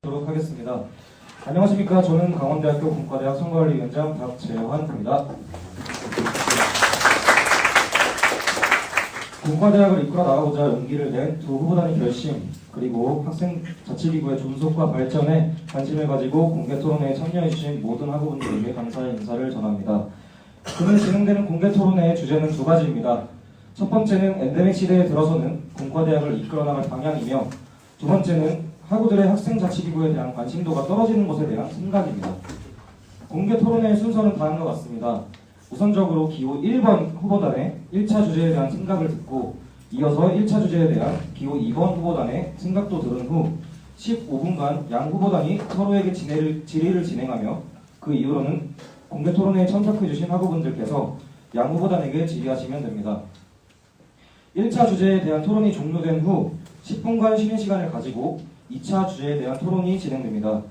하도록 하겠습니다. 안녕하십니까. 저는 강원대학교 공과대학 선거관리위원장 박재환입니다. 공과대학을 이끌어 나가고자 용기를 낸 두 후보단의 결심, 그리고 학생 자치기구의 존속과 발전에 관심을 가지고 공개 토론회에 참여해주신 모든 학우분들에게 감사의 인사를 전합니다. 오늘 진행되는 공개 토론회의 주제는 두 가지입니다. 첫 번째는 엔데믹 시대에 들어서는 공과대학을 이끌어 나갈 방향이며, 두 번째는 학우들의 학생 자치기구에 대한 관심도가 떨어지는 것에 대한 생각입니다. 공개 토론회의 순서는 다음과 같습니다. 우선적으로 기호 1번 후보단의 1차 주제에 대한 생각을 듣고, 이어서 1차 주제에 대한 기호 2번 후보단의 생각도 들은 후 15분간 양 후보단이 서로에게 질의를 진행하며, 그 이후로는 공개 토론회에 참석해주신 학우분들께서 양 후보단에게 질의하시면 됩니다. 1차 주제에 대한 토론이 종료된 후 10분간 쉬는 시간을 가지고 2차 주제에 대한 토론이 진행됩니다.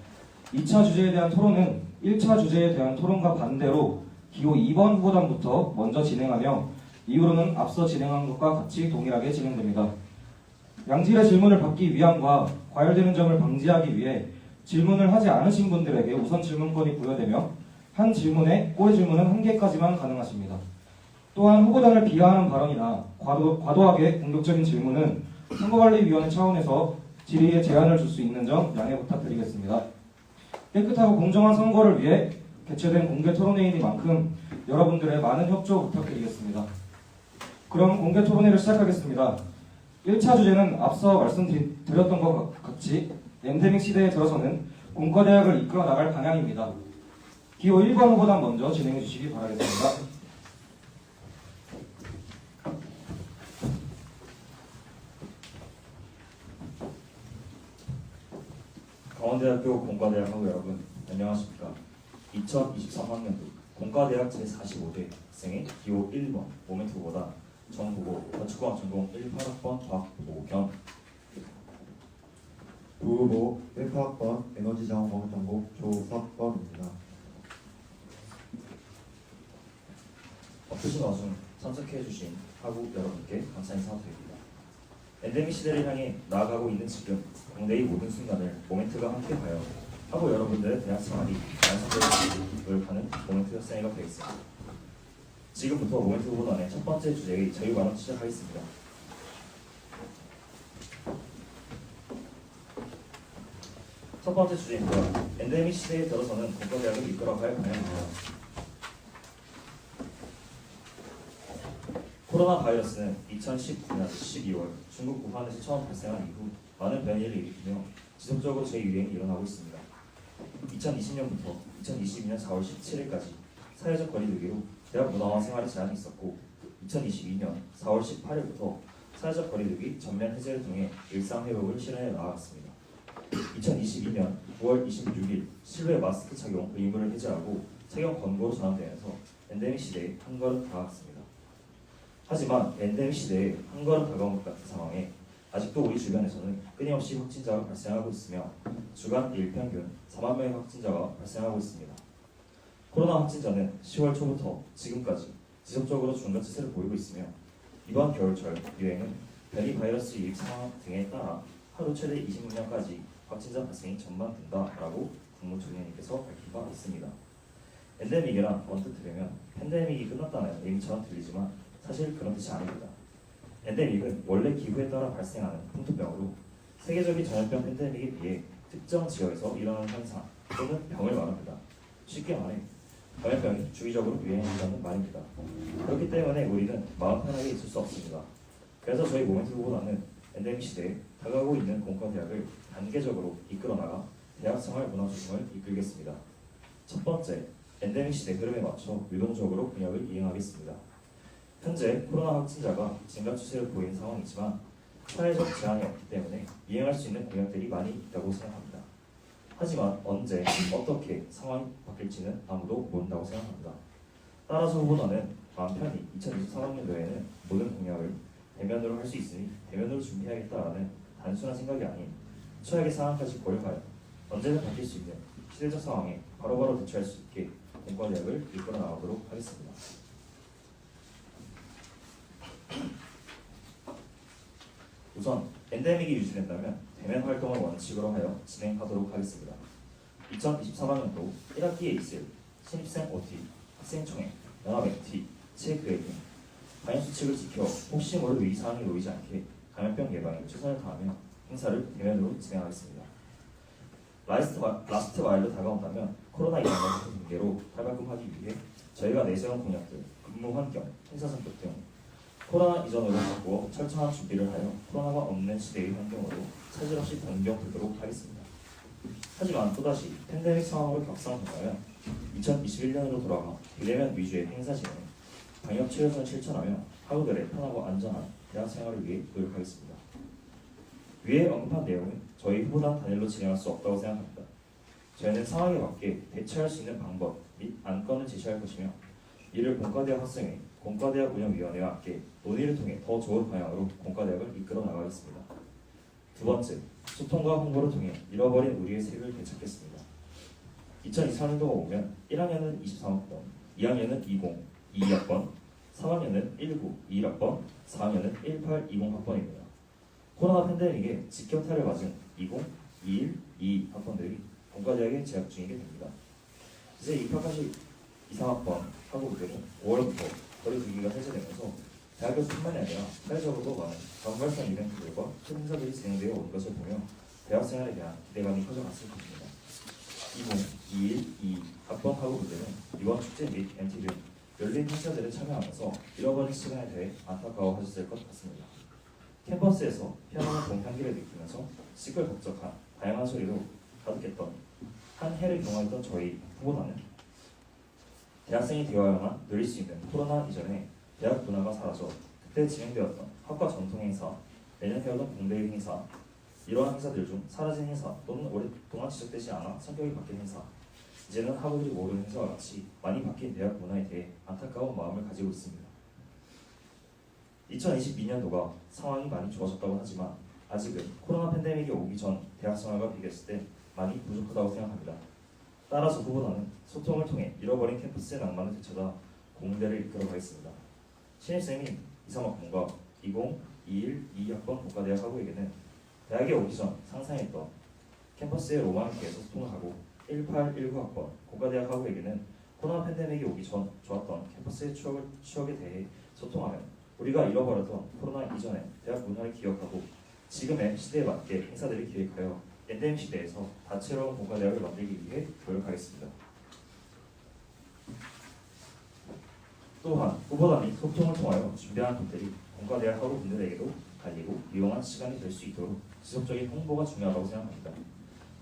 2차 주제에 대한 토론은 1차 주제에 대한 토론과 반대로 기호 2번 후보단부터 먼저 진행하며, 이후로는 앞서 진행한 것과 같이 동일하게 진행됩니다. 양질의 질문을 받기 위함과 과열되는 점을 방지하기 위해 질문을 하지 않으신 분들에게 우선 질문권이 부여되며, 한 질문에 꼬리 질문은 1개까지만 가능하십니다. 또한 후보단을 비하하는 발언이나 과도하게 공격적인 질문은 선거관리위원회 차원에서 질의에 제한을 줄 수 있는 점 양해 부탁드리겠습니다. 깨끗하고 공정한 선거를 위해 개최된 공개 토론회이니만큼 여러분들의 많은 협조 부탁드리겠습니다. 그럼 공개 토론회를 시작하겠습니다. 1차 주제는 앞서 말씀드렸던 것 같이 엔데믹 시대에 들어서는 공과대학을 이끌어 나갈 방향입니다. 기호 1번 후보단 먼저 진행해 주시기 바라겠습니다. 강원대학교 공과대학 학우 여러분, 안녕하십니까. 2023학년도 공과대학 제45대 학생의 기호 1번 모멘트 후보단 정후보 건축과학 전공 18학번 박보경, 부후보 1파학번 에너지자원공학 전공 조석범입니다. 바쁘신 와중 참석해주신 학우 여러분께 감사 인사드립니다. 엔데믹 시대를 향해 나아가고 있는 지금 국내의 모든 순간을 모멘트가 함께하여 학우 여러분들의 대학 생활이 완성되기를 노력하는 모멘트 협상회가 되겠습니다. 지금부터 모멘트 후보단의 첫 번째 주제의 자유발언 시작하겠습니다. 첫 번째 주제입니다. 엔데믹 시대에 들어서는 공과대학을 이끌어갈 방향입니다. 코로나 바이러스는 2019년 12월 중국 우한에서 처음 발생한 이후 많은 변이를 일으키며 지속적으로 재유행이 일어나고 있습니다. 2020년부터 2022년 4월 17일까지 사회적 거리두기로 대학 문화와 생활에 제한이 있었고, 2022년 4월 18일부터 사회적 거리두기 전면 해제를 통해 일상 회복을 실현해 나아갔습니다. 2022년 9월 26일 실외 마스크 착용 의무를 해제하고 착용 권고로 전환되면서 엔데믹 시대에 한 걸음 다가갔습니다. 하지만 엔데믹 시대에 한 걸음 다가온 것 같은 상황에 아직도 우리 주변에서는 끊임없이 확진자가 발생하고 있으며 주간 일평균 4만 명의 확진자가 발생하고 있습니다. 코로나 확진자는 10월 초부터 지금까지 지속적으로 증가 추세를 보이고 있으며, 이번 겨울철 유행은 변이 바이러스 유입 상황 등에 따라 하루 최대 20명까지 확진자 발생이 전망된다라고 국무총리님께서 밝힌 바 있습니다. 엔데믹이란 언뜻 들으면 팬데믹이 끝났다는 의미처럼 들리지만 사실 그런 뜻이 아닙니다. 엔데믹은 원래 기후에 따라 발생하는 풍토병으로 세계적인 전염병 팬데믹에 비해 특정 지역에서 일어나는 현상 또는 병을 말합니다. 쉽게 말해 전염병이 주기적으로 유행한다는 말입니다. 그렇기 때문에 우리는 마음 편하게 있을 수 없습니다. 그래서 저희 모멘트 후보단은 엔데믹 시대에 다가오고 있는 공과대학을 단계적으로 이끌어나가 대학생활 문화 조성을 이끌겠습니다. 첫 번째, 엔데믹 시대 흐름에 맞춰 유동적으로 공약을 이행하겠습니다. 현재 코로나 확진자가 증가 추세를 보이는 상황이지만 사회적 제한이 없기 때문에 이행할 수 있는 공약들이 많이 있다고 생각합니다. 하지만 언제, 어떻게 상황이 바뀔지는 아무도 모른다고 생각합니다. 따라서 후보단은 마음 편히 2023학년도에는 모든 공약을 대면으로 할 수 있으니 대면으로 준비해야겠다라는 단순한 생각이 아닌 최악의 상황까지 고려하여 언제든 바뀔 수 있는 시대적 상황에 바로바로 대처할 수 있게 공과대학을 이끌어 나가도록 하겠습니다. 우선 엔데믹이 유지된다면 대면 활동을 원칙으로 하여 진행하도록 하겠습니다. 2023학년도 1학기에 있을 신입생 OT, 학생총회, 연합 MT, 체계획 등 방역수칙을 지켜 혹시 모를 위기사항이 놓이지 않게 감염병 예방에 최선을 다하며 행사를 대면으로 진행하겠습니다. 라스트 마일로 다가온다면 코로나 이전과 핑계로 탈바꿈하기 위해 저희가 내세운 공약들, 근무 환경, 행사 성격 등 코로나 이전으로 바꾸어 철저한 준비를 하여 코로나가 없는 시대의 환경으로 차질 없이 변경되도록 하겠습니다. 하지만 또다시 팬데믹 상황으로 격상된다면 2021년으로 돌아가 비대면 위주의 행사 진행, 방역 최선을 실천하며 학우들의 편하고 안전한 대학 생활을 위해 노력하겠습니다. 위에 언급한 내용은 저희 후보단 단일로 진행할 수 없다고 생각합니다. 저희는 상황에 맞게 대처할 수 있는 방법 및 안건을 제시할 것이며 이를 공과대학 학생회, 공과대학 운영위원회와 함께 논의를 통해 더 좋은 방향으로 공과대학을 이끌어 나가겠습니다. 두 번째, 소통과 홍보를 통해 잃어버린 우리의 색을 되찾겠습니다. 2023년도가 오면 1학년은 23학번, 2학년은 20, 22학번, 3학년은 19, 21학번, 4학년은 18, 20학번입니다. 코로나 팬데믹에 직격탄을 맞은 20, 21, 22학번들이 공과대학에 재학 중이게 됩니다. 이제 입학하실 23학번 학우분들은 5월부터 거리두기가 해제되면서 대학교뿐만이 아니라 사회적으로도 많은 정발성 이벤트들과 큰 행사들이 진행되어 온 것을 보며 대학생활에 대한 기대감이 커져갔을 것입니다. 20, 21, 22학번 학우분들은 이번 축제 및 MT 등 열린 행사들에 참여하면서 잃어버린 시간에 대해 안타까워하셨을 것 같습니다. 캠퍼스에서 피아노의 동향기를 느끼면서 시끌벅적한 다양한 소리로 가득했던 한 해를 경험했던 저희 후보단은 대학생이 되어야만 누릴 수 있는 코로나 이전에 대학 문화가 사라져 그때 진행되었던 학과 전통 행사, 매년 해오던 공대의 행사, 이러한 행사들 중 사라진 행사 또는 오랫동안 지속되지 않아 성격이 바뀐 행사, 이제는 학우들이 모르는 행사와 같이 많이 바뀐 대학 문화에 대해 안타까운 마음을 가지고 있습니다. 2022년도가 상황이 많이 좋아졌다고 하지만 아직은 코로나 팬데믹이 오기 전 대학 생활과 비교했을 때 많이 부족하다고 생각합니다. 따라서 후보단은 소통을 통해 잃어버린 캠퍼스의 낭만을 되찾아 공대를 이끌어가겠습니다. 신입생인 23학번과 20, 21, 22학번 공과대학 학우에게는 대학에 오기 전 상상했던 캠퍼스의 로망에 대해서 소통을 하고 18, 19학번 공과대학 학우에게는 코로나 팬데믹이 오기 전 좋았던 캠퍼스의 추억에 대해 소통하며 우리가 잃어버렸던 코로나 이전의 대학 문화를 기억하고 지금의 시대에 맞게 행사들을 기획하여 엔데믹 시대에서 다채로운 공과대학을 만들기 위해 노력하겠습니다. 또한 후보단이 소통을 통하여 준비한 것들이 공과대학 학우분들에게도 달리고 유용한 시간이 될 수 있도록 지속적인 홍보가 중요하다고 생각합니다.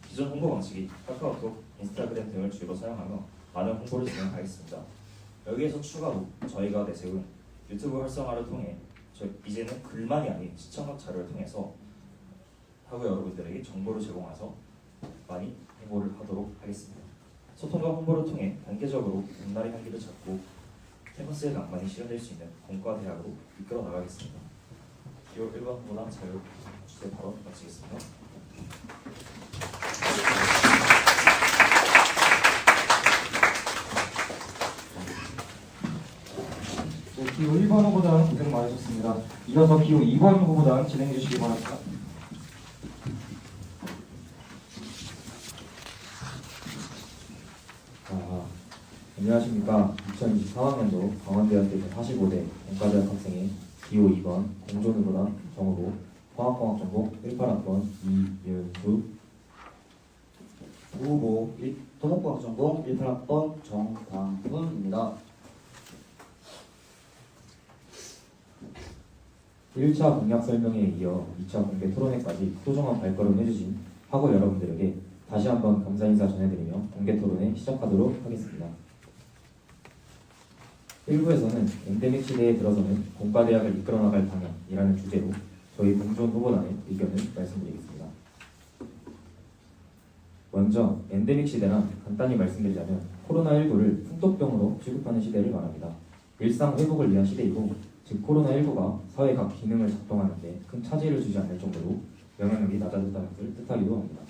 기존 홍보 방식이 카카오톡, 인스타그램 등을 주로 사용하며 많은 홍보를 진행하겠습니다. 여기에서 추가로 저희가 내세운 유튜브 활성화를 통해 이제는 글만이 아닌 시청각 자료를 통해서 학우 여러분들에게 정보를 제공해서 많이 홍보를 하도록 하겠습니다. 소통과 홍보를 통해 단계적으로 봄날의 향기를 찾고 캠퍼스의 낭만이 실현될 수 있는 공과대학으로 이끌어 나가겠습니다. 기호 1번 후보단 자유 주제 발언 마치겠습니다. 기호 1번 후보단 고생 많으셨습니다. 이어서 기호 2번 후보단 진행해 주시기 바랍니다. 안녕하십니까. 2024학년도 강원대학교 45대 공과대학 학생의 기호 2번 공존 후보단 정후보, 화학공학 전공 18학번 이윤수, 후보 토목과학 전공 18학번 정광훈입니다. 1차 공약 설명에 이어 2차 공개 토론회까지 소중한 발걸음 해주신 학우 여러분들에게 다시 한번 감사 인사 전해드리며 공개 토론회 시작하도록 하겠습니다. 1부에서는 엔데믹 시대에 들어서는 공과대학을 이끌어 나갈 방향이라는 주제로 저희 공존 후보단의 의견을 말씀드리겠습니다. 먼저 엔데믹 시대란 간단히 말씀드리자면 코로나19를 풍토병으로 취급하는 시대를 말합니다. 일상 회복을 위한 시대이고, 즉 코로나19가 사회 각 기능을 작동하는 데 큰 차질을 주지 않을 정도로 영향력이 낮아졌다는 것을 뜻하기도 합니다.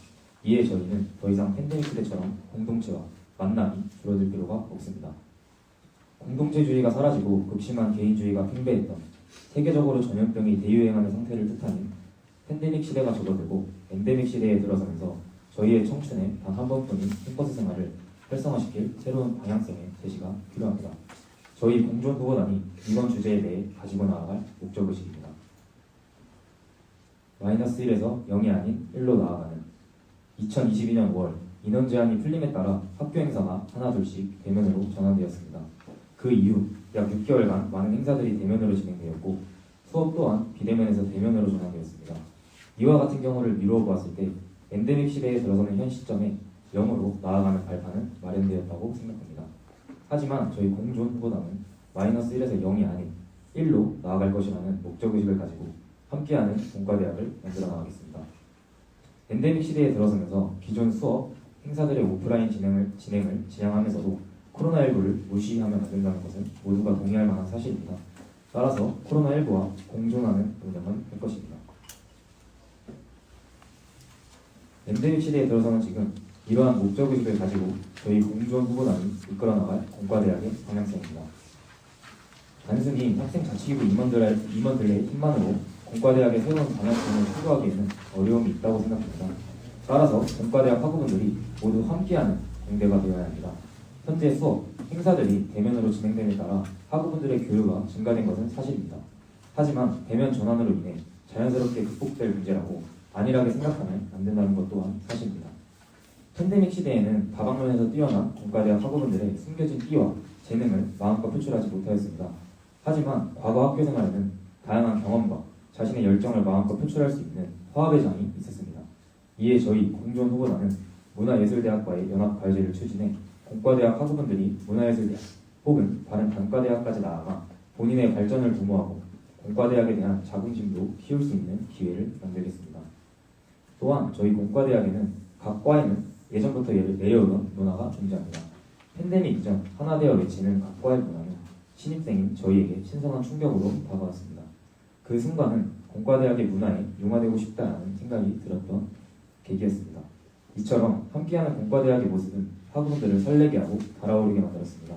이에 저희는 더 이상 팬데믹 시대처럼 공동체와 만남이 줄어들 필요가 없습니다. 공동체주의가 사라지고 극심한 개인주의가 팽배했던 세계적으로 전염병이 대유행하는 상태를 뜻하는 팬데믹 시대가 접어들고 엔데믹 시대에 들어서면서 저희의 청춘에 단 한 번뿐인 캠퍼스 생활을 활성화시킬 새로운 방향성의 제시가 필요합니다. 저희 공존 후보단이 이번 주제에 대해 가지고 나아갈 목적의식입니다. -1에서 0이 아닌 1로 나아가는 2022년 5월 인원 제한이 풀림에 따라 학교 행사가 하나둘씩 대면으로 전환되었습니다. 그 이후 약 6개월간 많은 행사들이 대면으로 진행되었고 수업 또한 비대면에서 대면으로 전환되었습니다. 이와 같은 경우를 미루어 보았을 때 엔데믹 시대에 들어서는 현 시점에 0으로 나아가는 발판은 마련되었다고 생각합니다. 하지만 저희 공존 후보단은 -1에서 0이 아닌 1로 나아갈 것이라는 목적의식을 가지고 함께하는 공과대학을 만들어 나가겠습니다. 엔데믹 시대에 들어서면서 기존 수업, 행사들의 오프라인 진행을 지향하면서도 코로나19를 무시하면 안 된다는 것은 모두가 동의할 만한 사실입니다. 따라서 코로나19와 공존하는 운영은 할 것입니다. 엔데믹 시대에 들어서는 지금 이러한 목적의식을 가지고 저희 공존 후보단이 이끌어 나갈 공과대학의 방향성입니다. 단순히 학생 자치기구 임원들의 힘만으로 공과대학의 새로운 방향성을 추구하기에는 어려움이 있다고 생각합니다. 따라서 공과대학 학우분들이 모두 함께하는 공대가 되어야 합니다. 현재 수업, 행사들이 대면으로 진행됨에 따라 학우분들의 교류가 증가된 것은 사실입니다. 하지만 대면 전환으로 인해 자연스럽게 극복될 문제라고 안일하게 생각하면 안 된다는 것 또한 사실입니다. 팬데믹 시대에는 다방면에서 뛰어난 공과대학 학우분들의 숨겨진 끼와 재능을 마음껏 표출하지 못하였습니다. 하지만 과거 학교 생활에는 다양한 경험과 자신의 열정을 마음껏 표출할 수 있는 화합의 장이 있었습니다. 이에 저희 공존 후보단은 문화예술대학과의 연합과외제를 추진해 공과대학 학우분들이 문화예술대학 혹은 다른 단과대학까지 나아가 본인의 발전을 도모하고 공과대학에 대한 자긍심도 키울 수 있는 기회를 만들겠습니다. 또한 저희 공과대학에는 각 과에는 예전부터 내려오던 문화가 존재합니다. 팬데믹 이전 하나 되어 외치는 각 과의 문화는 신입생인 저희에게 신선한 충격으로 다가왔습니다. 그 순간은 공과대학의 문화에 융화되고 싶다는 생각이 들었던 계기였습니다. 이처럼 함께하는 공과대학의 모습은 학우분들을 설레게 하고 달아오르게 만들었습니다.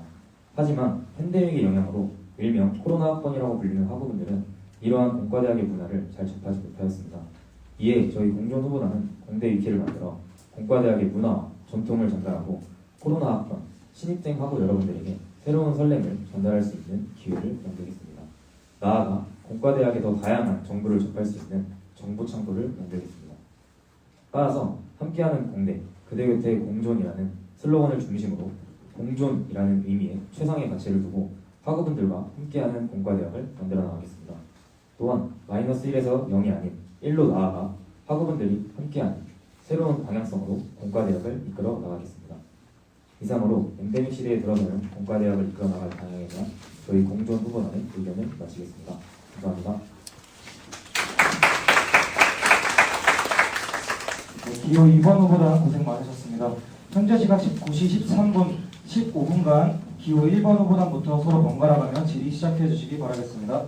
하지만 팬데믹의 영향으로 일명 코로나 학번이라고 불리는 학우분들은 이러한 공과대학의 문화를 잘 접하지 못하였습니다. 이에 저희 공존 후보단은 공대 위키를 만들어 공과대학의 문화와 전통을 전달하고 코로나 학번, 신입생 학우 여러분들에게 새로운 설렘을 전달할 수 있는 기회를 만들겠습니다. 나아가 공과대학의 더 다양한 정보를 접할 수 있는 정보 창구를 만들겠습니다. 따라서 함께하는 공대, 그대 곁의 공존이라는 슬로건을 중심으로 공존이라는 의미에 최상의 가치를 두고 학우분들과 함께하는 공과대학을 만들어 나가겠습니다. 또한 -1에서 0이 아닌 1로 나아가 학우분들이 함께하는 새로운 방향성으로 공과대학을 이끌어 나가겠습니다. 이상으로 엔데믹 시대에 들어서는 공과대학을 이끌어 나갈 방향에 대한 저희 공존 후보단의 의견을 마치겠습니다. 감사합니다. 기호 2번 후보단 고생 많으셨습니다. 현재 시각 19시 15분간 기호 1번 후보단부터 서로 번갈아 가며 질의 시작해 주시기 바라겠습니다.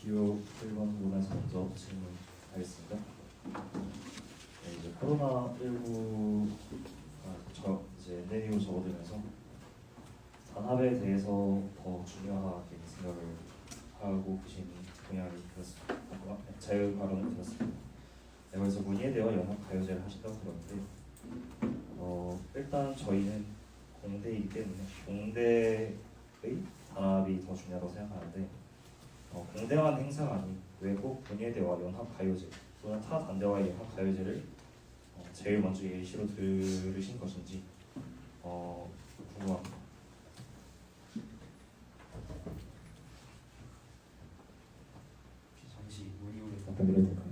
기호 1번 후보단에서 먼저 질문하겠습니다. 네, 이제 코로나19가 이제 엔데믹으로 접어들면서 단합에 대해서 더 중요하게 생각을 하고 계신 동향이 들었습니다. 자유 발언을 들었습니다. 네, 그래서 문의에 대해 연합가요제를 하신다고 들었는데 일단 저희는 공대이기 때문에 공대의 단합이 더 중요하다고 생각하는데 공대만 행사가 아닌 외국 문예대와 연합가요제 또는 타 단대와의 연합가요제를 제일 먼저 예시로 들으신 것인지 궁금합니다. 잠시 답변드려도 될까요?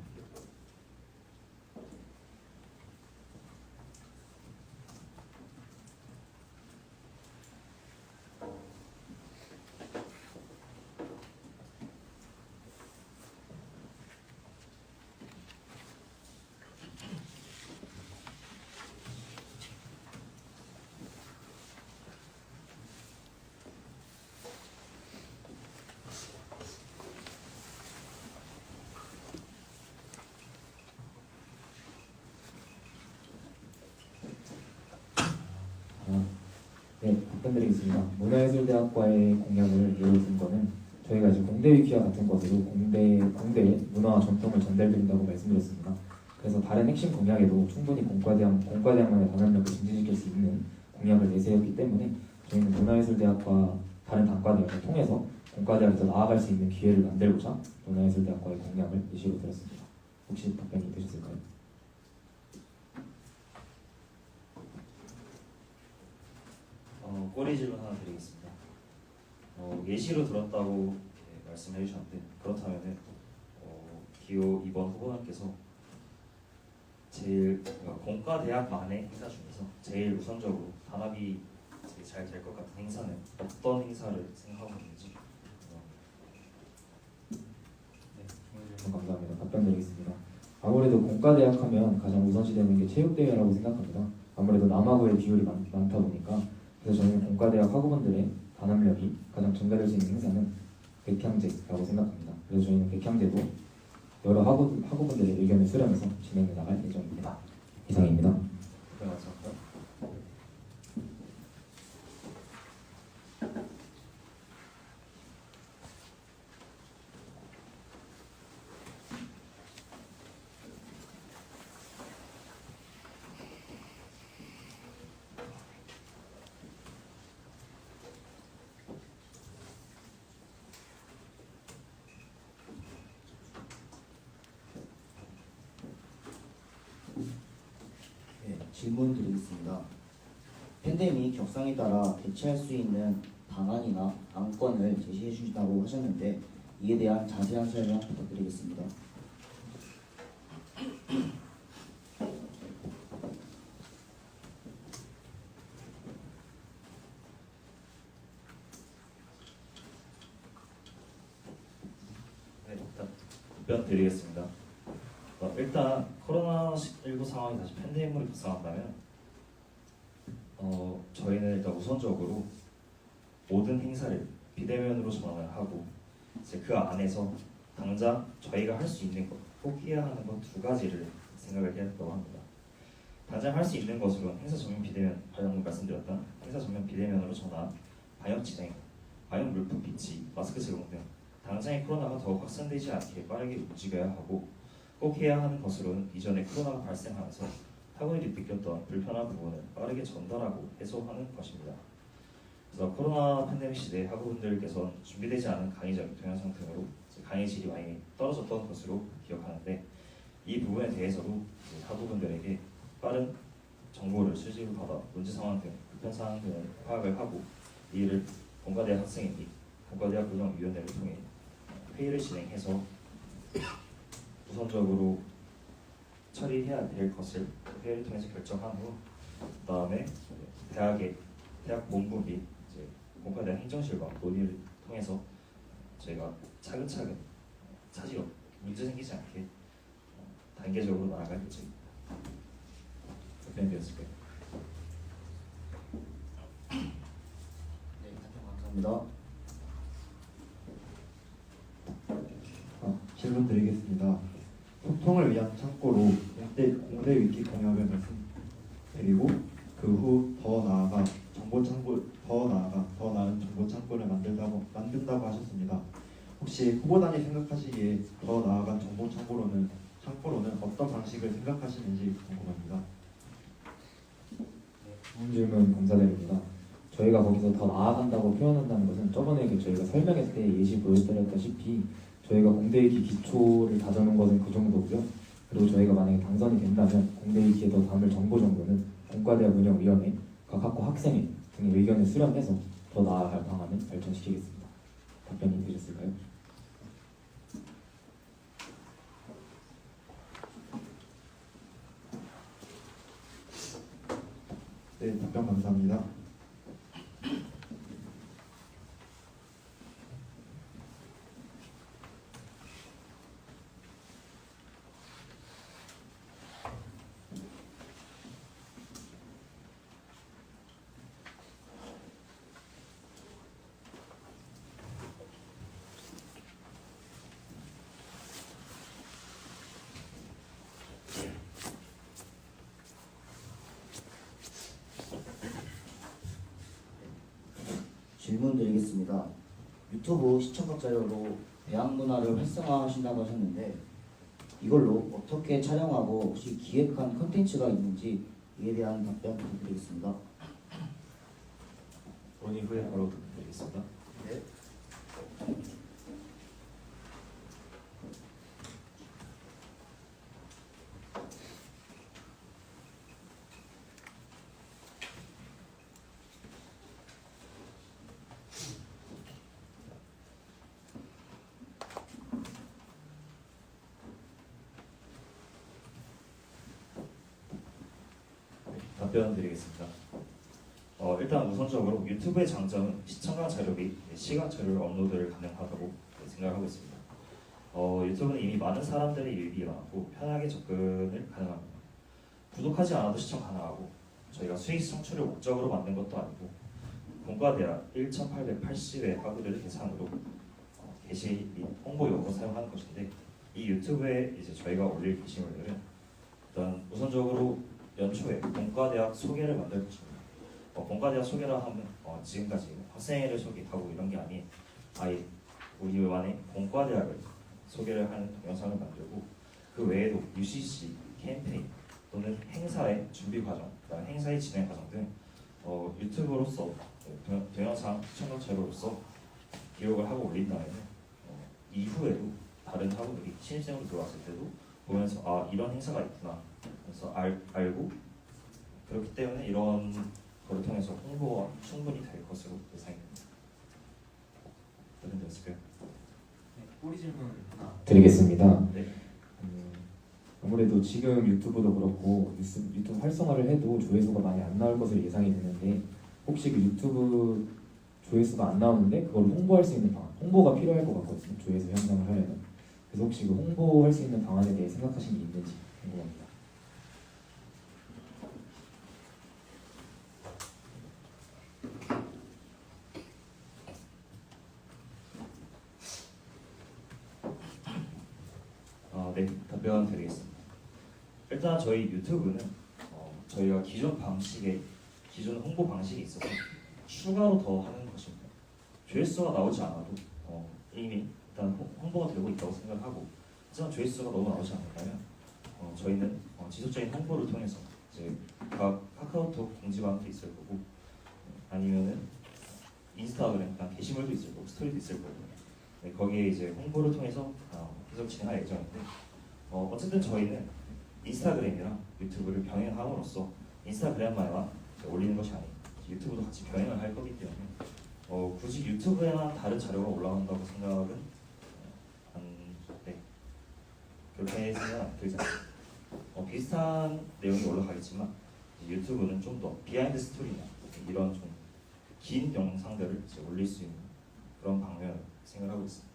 네, 답변드리겠습니다. 문화예술대학과의 공약을 예로 든 거는 저희가 이제 공대 위키와 같은 것으로 공대의 문화와 전통을 전달드린다고 말씀드렸습니다. 그래서 다른 핵심 공약에도 충분히 공과대학만의 단합력을 증진시킬 수 있는 공약을 내세웠기 때문에 저희는 문화예술대학과 다른 단과대학을 통해서 공과대학에 더 나아갈 수 있는 기회를 만들고자 문화예술대학과의 공약을 예시로 들었습니다. 혹시 답변이 되셨을까요? 꼬리 질문 하나 드리겠습니다. 예시로 들었다고 말씀해 주셨는데 그렇다면은 기호 2번 후보님께서 제일 공과대학만의 행사 중에서 제일 우선적으로 단합이 잘 될 것 같은 행사는 어떤 행사를 생각하고 있는지 감사합니다. 답변드리겠습니다. 아무래도 공과대학 하면 가장 우선시되는 게 체육대회라고 생각합니다. 아무래도 남하고의 비율이 많다 보니까 그래서 저희는 공과대학 학우분들의 단합력이 가장 증가될 수 있는 행사는 백향제라고 생각합니다. 그래서 저희는 백향제도 여러 학우분들의 의견을 수렴해서 진행해 나갈 예정입니다. 이상입니다. 답변 감사합니다. 네, 질문 드리겠습니다. 팬데믹 격상에 따라 대처할 수 있는 방안이나 안건을 제시해 주신다고 하셨는데 이에 대한 자세한 설명 부탁드리겠습니다. 네, 답변 드리겠습니다. 일단 코로나19 상황이 다시 팬데믹으로 격상한다면 저희는 일단 우선적으로 모든 행사를 비대면으로 전환을 하고 이제 그 안에서 당장 저희가 할 수 있는 것, 꼭 해야 하는 것 두 가지를 생각을 해야 된다고 합니다. 당장 할 수 있는 것으로는 행사 전면 비대면, 방금 말씀드렸던 행사 전면 비대면으로 전환, 방역 진행, 방역 물품 비치, 마스크 제공 등 당장의 코로나가 더욱 확산되지 않게 빠르게 움직여야 하고 꼭 해야 하는 것으로는 이전에 코로나가 발생하면서 학우들이 느꼈던 불편한 부분을 빠르게 전달하고 해소하는 것입니다. 그래서 코로나 팬데믹 시대 학우분들께서는 준비되지 않은 강의적 동영상 등으로 강의 질이 많이 떨어졌던 것으로 기억하는데 이 부분에 대해서도 학우분들에게 빠른 정보를 실질로 받아 문제 상황 등 불편 사항 등을 파악을 하고 이를 공과대학 학생회 및 공과대학 운영위원회를 통해 회의를 진행해서 우선적으로 처리해야 될 것을 회의를 통해서 결정한 후 그다음에 대학 본부 및 이제 공과대학 행정실과 논의를 통해서 저희가 차근차근 차질로 문제 생기지 않게 단계적으로 나아갈 예정입니다. 답변되었을까요? 네, 답변 감사합니다. 질문 드리겠습니다. 소통을 위한 창고로 공대 위키 공약을 말씀드리고 그 후 더 나은 정보 창고를 만든다고 하셨습니다. 혹시 후보단이 생각하시기에 더 나아간 정보 창고로는 어떤 방식을 생각하시는지 궁금합니다. 좋은 질문 감사드립니다. 저희가 거기서 더 나아간다고 표현한다는 것은 저번에 저희가 설명했을 때 예시 보여드렸다시피 저희가 공대위기 기초를 다져놓은 것은 그 정도고요. 그리고 저희가 만약에 당선이 된다면 공대위기에 더 담을 정보 정도는 공과대학 운영위원회, 각 학과 학생회 등의 의견을 수렴해서 더 나아갈 방안을 발전시키겠습니다. 답변이 되셨을까요? 네, 답변 감사합니다. 질문 드리겠습니다. 유튜브 시청각 자료로 대학 문화를 활성화하신다고 하셨는데 이걸로 어떻게 촬영하고 혹시 기획한 컨텐츠가 있는지 이에 대한 답변 부탁드리겠습니다. 논의 후에 바로 드리겠습니다. 네. 답변 드리겠습니다. 일단 우선적으로 유튜브의 장점은 시청각 자료 및 시각 자료 업로드를 가능하다고 생각하고 있습니다. 유튜브는 이미 많은 사람들의 유입이 많고 편하게 접근을 가능합니다. 구독하지 않아도 시청 가능하고 저희가 수익 창출을 목적으로 만든 것도 아니고 본과대학 1,880의 학우들을 대상으로 게시 및 홍보 용어로 사용하는 것인데 이 유튜브에 이제 저희가 올릴 게시물들은 일단 우선적으로 연초에 본과대학 소개를 만들 것입니다. 본과대학 소개라 하면 지금까지 학생회를 소개하고 이런 게 아닌 아예 우리만의 본과대학을 소개를 하는 동영상을 만들고 그 외에도 UCC 캠페인 또는 행사의 준비 과정, 그다음 행사의 진행 과정 등 유튜브로서 동영상 시청각 자료로서 기록을 하고 올린다면 이후에도 다른 학우들이 신입생으로 들어왔을 때도 보면서 아 이런 행사가 있구나 그래서 알고 그렇기 때문에 이런 거를 통해서 홍보가 충분히 될 것으로 예상됩니다. 답변되었을까요? 꼬리 질문 하나 드리겠습니다. 네. 아무래도 지금 유튜브도 그렇고 유튜브 활성화를 해도 조회수가 많이 안 나올 것으로 예상이 되는데 혹시 그 유튜브 조회수가 안 나오는데 그걸 홍보할 수 있는 방안, 홍보가 필요할 것 같거든요. 조회수 향상을 하려면. 그래서 혹시 그 홍보할 수 있는 방안에 대해 생각하신 게 있는지 궁금합니다. 네, 답변 드리겠습니다. 일단 저희 유튜브는 저희가 기존 홍보 방식이 있어서 추가로 더 하는 것입니다. 조회수가 나오지 않아도 이미 일단 홍보가 되고 있다고 생각하고 하지만 조회수가 너무 나오지 않는다면 저희는 지속적인 홍보를 통해서 이제 각 카카오톡 공지방도 있을 거고 아니면은 인스타그램 게시물도 있을 거고 스토리도 있을 거고 네, 거기에 이제 홍보를 통해서 계속 진행할 예정인데 어쨌든 저희는 인스타그램이랑 유튜브를 병행함으로써 인스타그램만 올리는 것이 아닌 유튜브도 같이 병행을 할 거기 때문에 굳이 유튜브에만 다른 자료가 올라온다고 생각은 네, 그렇게 생각 들지 않습니다. 비슷한 내용이 올라가겠지만 유튜브는 좀 더 비하인드 스토리나 이런 좀 긴 영상들을 이제 올릴 수 있는 그런 방면을 생각하고 있습니다.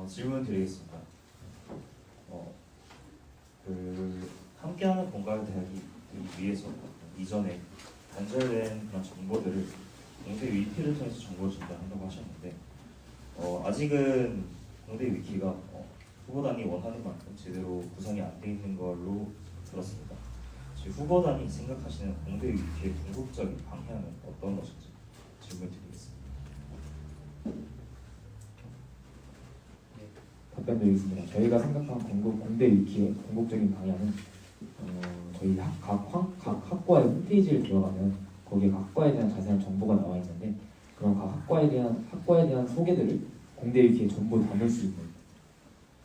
질문 드리겠습니다. 함께하는 본과를 대하기 위해서 이전에 단절된 그런 정보들을 공대 위키를 통해서 정보를 전달한다고 하셨는데 아직은 공대 위키가 후보단이 원하는 만큼 제대로 구성이 안 돼 있는 걸로 들었습니다. 후보단이 생각하시는 공대 위키의 궁극적인 방향은 어떤 것인지 질문 드리겠습니다. 답변드리겠습니다. 저희가 생각한 공대 위키의 궁극적인 방향은 저희 각 학과의 홈페이지를 들어가면 거기에 각 학과에 대한 자세한 정보가 나와 있는데 그런 각 학과에 대한 소개들을 공대 위키에 전부 담을 수 있는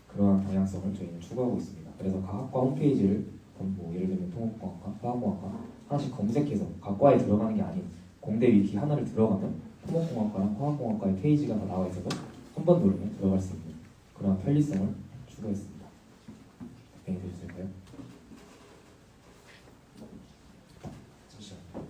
그러한 방향성을 저희는 추구하고 있습니다. 그래서 각 학과 홈페이지를 그럼 뭐 예를 들면 토목공학과, 화학공학과 하나씩 검색해서 각 과에 들어가는 게 아닌 공대 위키 하나를 들어가면 토목공학과랑 화학공학과의 페이지가 다 나와 있어서 한 번 누르면 들어갈 수 있는 그런 편리성을 추가했습니다. 답변이 되셨을까요? 잠시만요.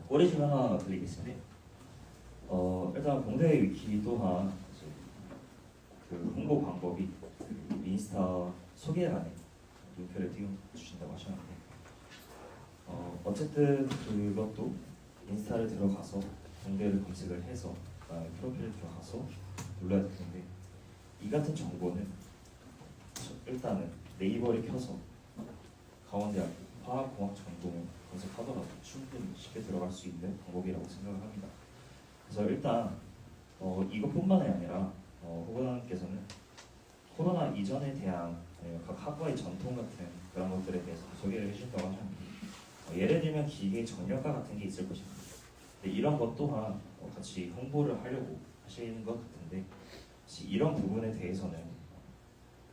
꼬리집 하나 드리겠습니다. 일단 공대 위키 또한 이제 그 홍보 방법이 그 인스타 소개란에 눈표를 띄워주신다고 하셨는데 어쨌든 그것도 인스타를 들어가서 공대를 검색을 해서 그다음에 프로필을 들어가서 눌러야 될 텐데 이 같은 정보는 일단은 네이버를 켜서 강원대학교 화학공학 전공을 검색하더라도 충분히 쉽게 들어갈 수 있는 방법이라고 생각을 합니다. 그래서 일단 이것뿐만이 아니라 후보자님께서는 코로나 이전에 대한 각 학과의 전통 같은 그런 것들에 대해서 소개를 해주신다고 하셨는데 예를 들면 기계 전력과 같은 게 있을 것입니다. 근데 이런 것 또한 같이 홍보를 하려고 하시는 것 같은데 혹시 이런 부분에 대해서는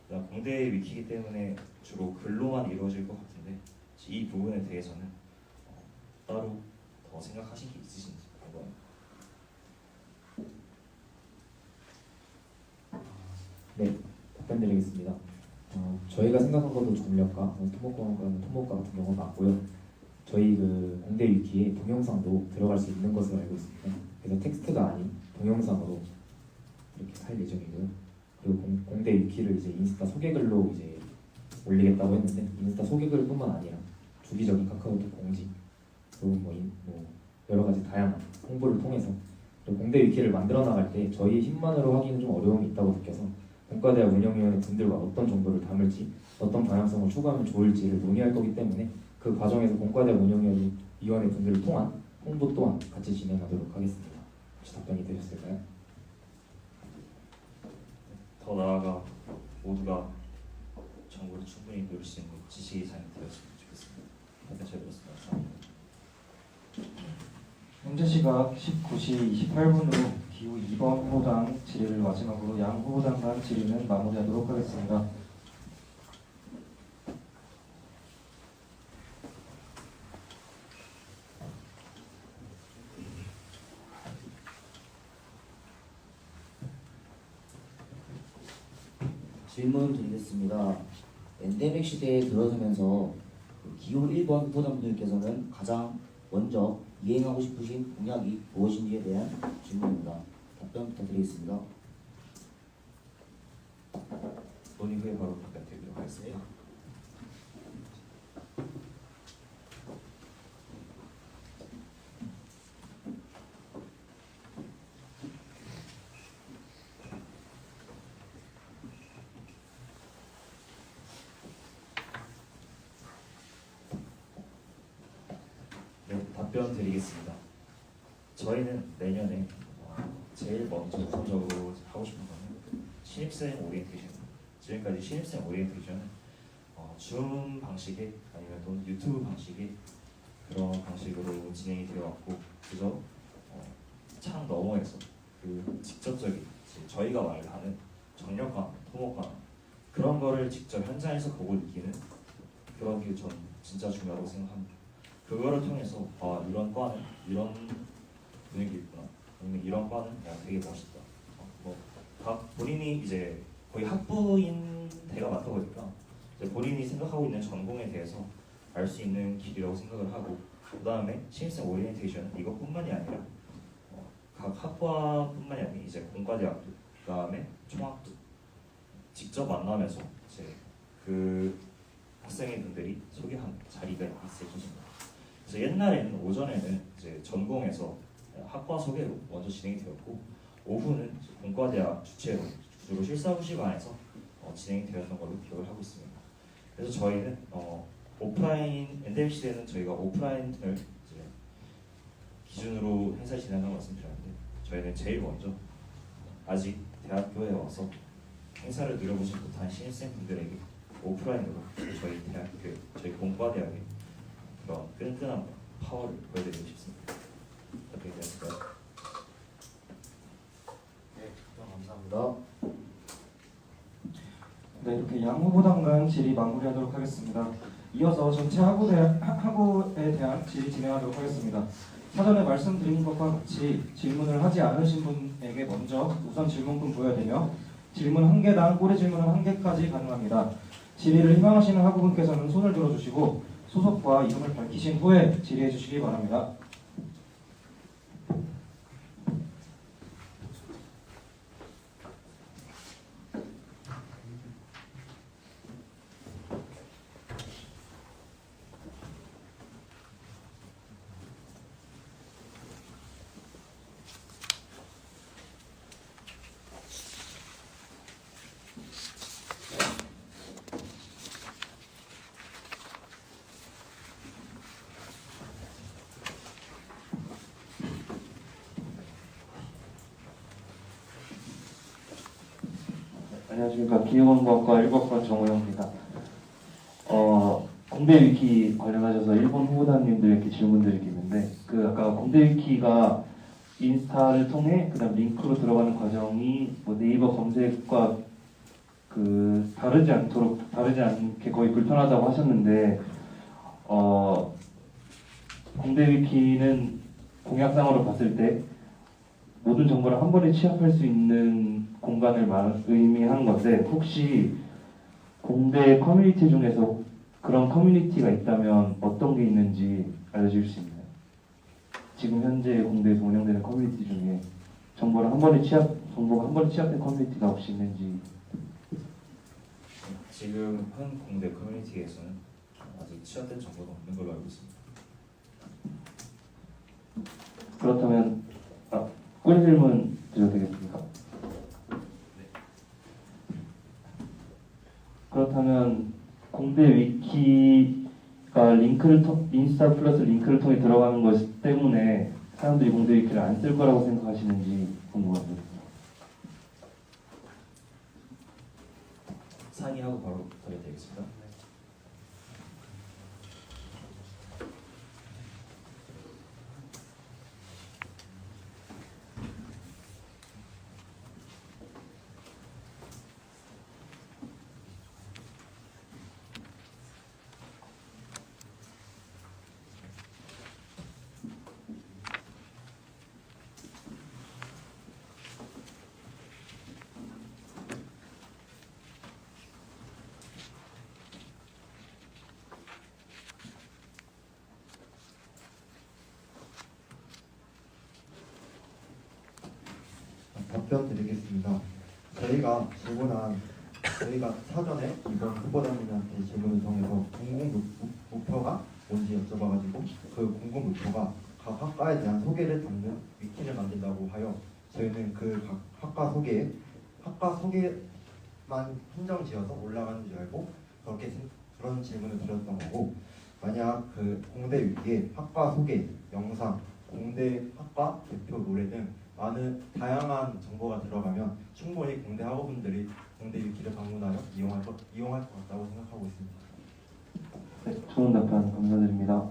그냥 공대 위키이기 때문에 주로 글로만 이루어질 것 같은데 혹시 이 부분에 대해서는 따로 더 생각하신 게 있으신지 궁금합니다. 네, 답변 드리겠습니다. 저희가 생각한 것도 전력과 토목공학과는 토목과 같은 경우가 맞고요. 저희 그 공대 위키에 동영상도 들어갈 수 있는 것으로 알고 있습니다. 그래서 텍스트가 아닌 동영상으로 이렇게 할 예정이고요. 그리고 공대 위키를 이제 인스타 소개글로 이제 올리겠다고 했는데 인스타 소개글뿐만 아니라 주기적인 카카오톡 공지 그리고 뭐 여러 가지 다양한 홍보를 통해서 그리고 공대 위키를 만들어 나갈 때 저희 힘만으로 하기는 좀 어려움이 있다고 느껴서 공과대학 운영위원회 분들과 어떤 정보를 담을지 어떤 방향성을 추구하면 좋을지를 논의할 거기 때문에 그 과정에서 공과대학 운영위원회 분들을 통한 홍보 또한 같이 진행하도록 하겠습니다. 혹시 답변이 되셨을까요? 더 나아가 모두가 정보를 충분히 누릴 수 있는 지식이 잘 되었으면 좋겠습니다. 답변 잘 들었습니다. 감사합니다. 현재 시각 19시 28분으로 기호 2번 후보당 질의를 마지막으로 양 후보당 간 질의는 마무리하도록 하겠습니다. 질문 드리겠습니다. 엔데믹 시대에 들어서면서 그 기호 1번 후보자분들께서는 가장 먼저 이행하고 싶으신 공약이 무엇인지에 대한 질문입니다. 답변 부탁드리겠습니다. 논의 후에 바로 답변 드리도록 하겠습니다. 네, 답변 드리겠습니다. 저희는 내년에 제일 먼저 우선적으로 하고 싶은 거는 신입생 오리엔테이션. 지금까지 신입생 오리엔테이션은 줌 방식의 아니면 또는 유튜브 방식의 그런 방식으로 진행이 되어 왔고 그저 창 너머에서 그 직접적인 저희가 말하는 전력관, 토목관 그런 거를 직접 현장에서 보고 느끼는 그런 게 전 진짜 중요하다고 생각합니다. 그거를 통해서 이런 과는 이런 분위기 있구나. 아니면 이런 과는 되게 멋있다. 각 본인이 이제 거의 학부인 대가 많다 보니까 이제 본인이 생각하고 있는 전공에 대해서 알 수 있는 길이라고 생각을 하고 그 다음에 신입생 오리엔테이션은 이것뿐만이 아니라 각 학과뿐만이 아니라 이제 공과대학도 그 다음에 총학도 직접 만나면서 이제 그 학생분들이 소개한 자리가 있을 것입니다. 그래서 옛날에는 오전에는 이제 전공에서 학과 소개로 먼저 진행이 되었고 오후는 공과대학 주최로 주로 실사후시반에서 진행이 되었던 걸로 기억을 하고 있습니다. 그래서 저희는 오프라인 엔데믹 시대는 저희가 오프라인을 이제 기준으로 행사 진행하는 말씀드렸는데 저희는 제일 먼저 아직 대학교에 와서 행사를 누려보지 못한 신입생분들에게 오프라인으로 저희 대학교, 저희 공과대학의 그런 끈끈한 파워를 보여드리고 싶습니다. 어떻게 되실까요? 네, 감사합니다. 네, 이렇게 양 후보단 간 질의 마무리하도록 하겠습니다. 이어서 전체 학우에 대한 질의 진행하도록 하겠습니다. 사전에 말씀드린 것과 같이 질문을 하지 않으신 분에게 먼저 우선 질문권 부여되며 질문 1개당 꼬리 질문은 1개까지 가능합니다. 질의를 희망하시는 학우분께서는 손을 들어주시고 소속과 이름을 밝히신 후에 질의해 주시기 바랍니다. 안녕하십니까. 기후공학과 1학번 정호영입니다. 공대 위키 관련하셔서 일본 후보자님들께 질문드릴 게 있는데 아까 공대 위키가 인스타를 통해 그다음 링크로 들어가는 과정이 뭐 네이버 검색과 다르지 않게 거의 불편하다고 하셨는데 공대 위키는 공약상으로 봤을 때 모든 정보를 한 번에 취합할 수 있는 공간을 의미하는 건데 혹시 공대 커뮤니티 중에서 그런 커뮤니티가 있다면 어떤 게 있는지 알려줄 수 있나요? 지금 현재 공대에서 운영되는 커뮤니티 중에 정보가 한 번에 취합된 커뮤니티가 혹시 있는지. 지금 현 공대 커뮤니티에서는 아직 취합된 정보가 없는 걸로 알고 있습니다. 그렇다면 꼬리 질문 드려도 되겠습니까? 그렇다면 공대 위키가 인스타 플러스 링크를 통해 들어가는 것 때문에 사람들이 공대 위키를 안 쓸 거라고 생각하시는지 궁금합니다. 상의하고 바로 답변 드리겠습니다. 답변 드리겠습니다. 저희가 사전에 이번 후보자님한테 질문을 통해서 공공 목표가 뭔지 여쭤봐가지고 그 공공 목표가 각 학과에 대한 소개를 담는 위키를 만든다고 하여 저희는 그 각 학과 소개만 한정지어서 올라가는 줄 알고 그런 질문을 드렸던 거고, 만약 그 공대 위키에 학과 소개, 영상, 공대 학과 대표 노래 등 많은 다양한 정보가 들어가면 충분히 공대 학우분들이 공대 위키를 방문하여 이용할 것 같다고 생각하고 있습니다. 네, 좋은 답변 감사드립니다.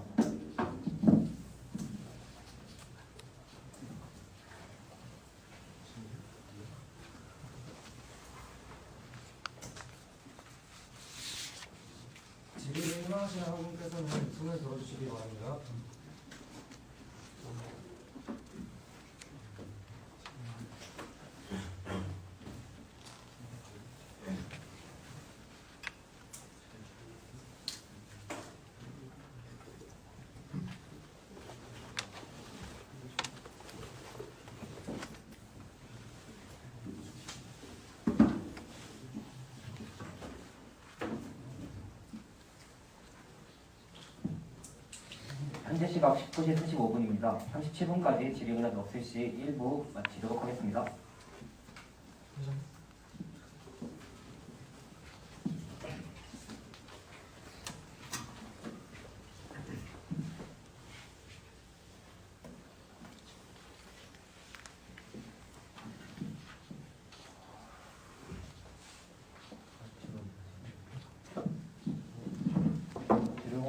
질의를 희망하시는 학우분께서는 손을 들어주시기 바랍니다. 현재 시각 19시 45분입니다. 37분까지 질의응답이 없을 시 1부 마치도록 하겠습니다.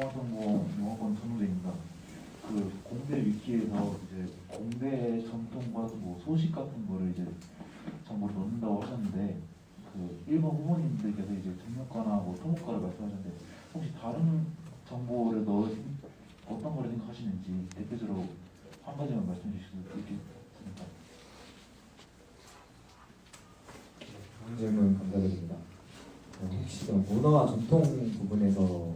영어권 전우대입니다. 그 공대 위키에서 이제 공대 전통과 뭐 소식 같은 거를 이제 정보 넣는다고 하셨는데 그 1번 후보님들께서 이제 등록과나 뭐 토목과를 말씀하셨는데 혹시 다른 정보를 넣을 어떤 거를 생각하시는지 대표적으로 한 가지만 말씀해 주실 수 있겠습니까? 좋은 질문 감사드립니다. 혹시 그 문화와 전통 부분에서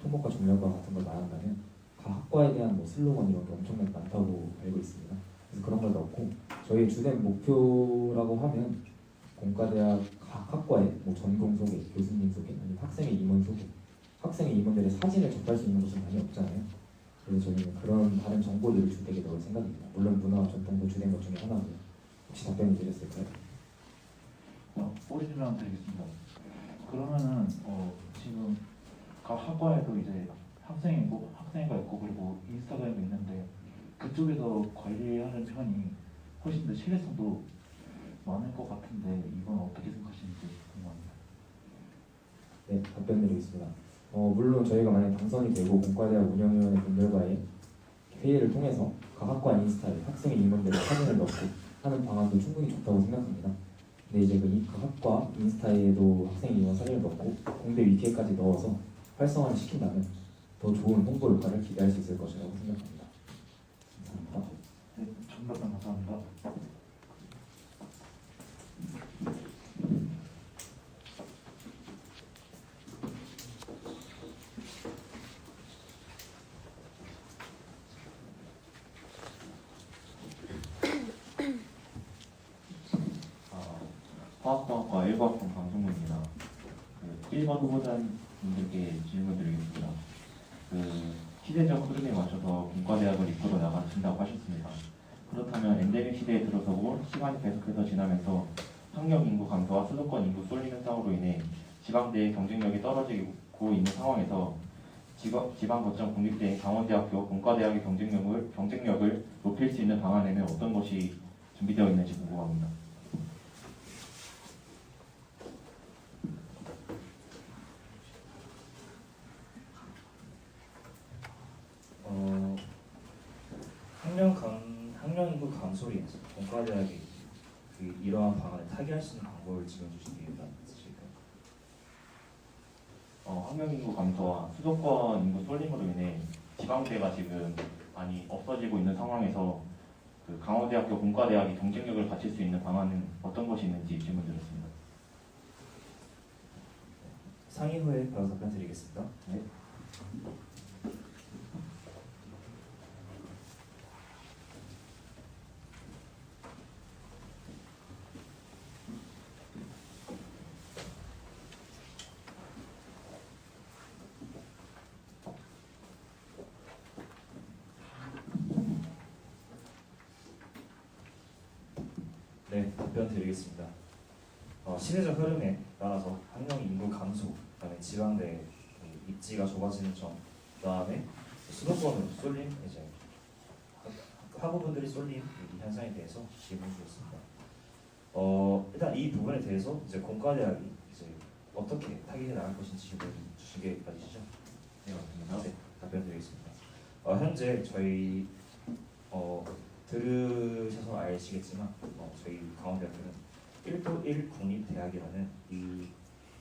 토목과 종려과 같은 걸 말한다면 각 학과에 대한 뭐 슬로건 이런 게 엄청나게 많다고 알고 있습니다. 그래서 그런 걸 넣고 저희의 주된 목표라고 하면 공과대학 각 학과의 뭐 전공 소개, 교수님 소개, 아니면 학생의 임원 소개, 학생의 임원들의 사진을 접할 수 있는 곳은 많이 없잖아요. 그래서 저희는 그런 다른 정보들을 주되게 넣을 생각입니다. 물론 문화와 전통도 주된 것 중에 하나고요. 혹시 답변이 드렸을까요? 오리지널 드리겠습니다. 그러면은 지금 각 학과에도 이제 학생회가 있고 그리고 인스타그램이 있는데 그쪽에서 관리하는 편이 훨씬 더 신뢰성도 많을 것 같은데 이건 어떻게 생각하시는지 궁금합니다. 네, 답변 드리겠습니다. 물론 저희가 만약 당선이 되고 공과대학 운영위원회 분들과의 회의를 통해서 각 학과 인스타에 학생의 임원들의 사진을 넣고 하는 방안도 충분히 좋다고 생각합니다. 근데 이제 각 학과 인스타에도 학생의 임원 사진을 넣고 공대 위키에까지 넣어서 활성화를 시킨다면 더 좋은 홍보 효과를 기대할 수 있을 것이라고 생각합니다. 감사합니다. 네, 정답 감사합니다. 화학공학과 1과학번 방송국입니다. 1번 후보자님들께 질문드리겠습니다. 시대적 흐름에 맞춰서 공과대학을 이끌어 나가신다고 하셨습니다. 그렇다면 엔데믹 시대에 들어서고 시간이 계속해서 지나면서 학령 인구 감소와 수도권 인구 쏠림 현상으로 인해 지방대의 경쟁력이 떨어지고 있는 상황에서 지방 거점 국립대인 강원대학교 공과대학의 경쟁력을 높일 수 있는 방안에는 어떤 것이 준비되어 있는지 궁금합니다. 학령 인구 감소로 인해서 공과대학이 이러한 방안을 타개할 수 있는 방법을 지원해 주시기 바랍니다. 학령 인구 감소와 수도권 인구 쏠림으로 인해 지방대가 지금 많이 없어지고 있는 상황에서 강원대학교 공과대학이 경쟁력을 갖출 수 있는 방안은 어떤 것이 있는지 질문드렸습니다. 상의 후에 바로 답변 드리겠습니다. 네. 네, 답변 드리겠습니다. 시대적 흐름에 따라서 학령 인구 감소, 그다음에 지방대 입지가 좁아지는 점, 그다음에 수도권으로 쏠림, 이제 학우분들이 쏠림 이 현상에 대해서 질문 주셨습니다. 일단 이 부분에 대해서 이제 공과대학이 이제 어떻게 타깃에 나갈 것인지 질문 주시게 가지시죠. 네, 맞습니다. 네, 답변 드리겠습니다. 현재 저희 들으셔서 아시겠지만 저희 강원대학교는 1도1 국립대학이라는 이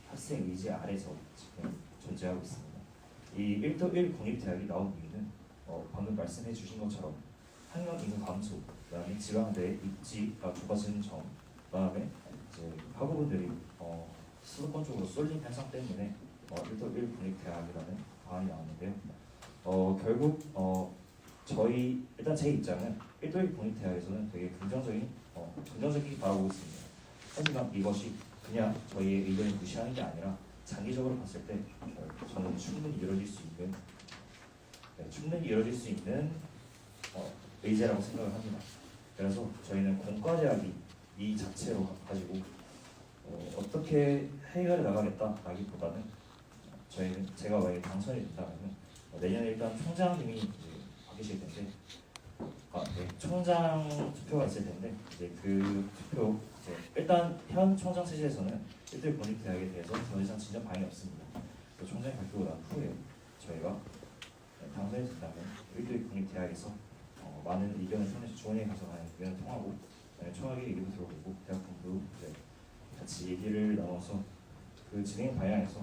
학생 의지 아래서 지금 존재하고 있습니다. 이 1도1 국립대학이 나온 이유는 방금 말씀해 주신 것처럼 학령 인구 감소, 그다음에 지방대의 입지가 좁아지는 점, 그다음에 이제 학우분들이 수도권 쪽으로 쏠림 현상 때문에 1도1 국립대학이라는 방안이 나왔는데요. 결국 저희 일단 제 입장은 1도1 국립대학에서는 되게 긍정적이게 바라보고 있습니다. 하지만 이것이 그냥 저희의 의견을 무시하는 게 아니라 장기적으로 봤을 때 저는 충분히 이루어질 수 있는 의제라고 생각을 합니다. 그래서 저희는 공과대학이 이 자체로 가지고 어떻게 해결해 나가겠다라기보다는 저희는 제가 만약에 당선이 된다면 내년에 일단 총장님이 이제 바뀌실 텐데 총장 투표가 있을 텐데 이제 그 투표 이제 일단 현 총장 체제에서는 1대 국립대학에 대해서 더 이상 진전 방향이 없습니다. 총장이 발표가 난 후에 저희가 당선이 된다면 일도의 국립대학에서 많은 의견을 통해서 조언에 가서 많은 의견을 통하고 총학의 얘기도 들어보고 대학본부도 이제 같이 얘기를 나눠서 그 진행 방향에서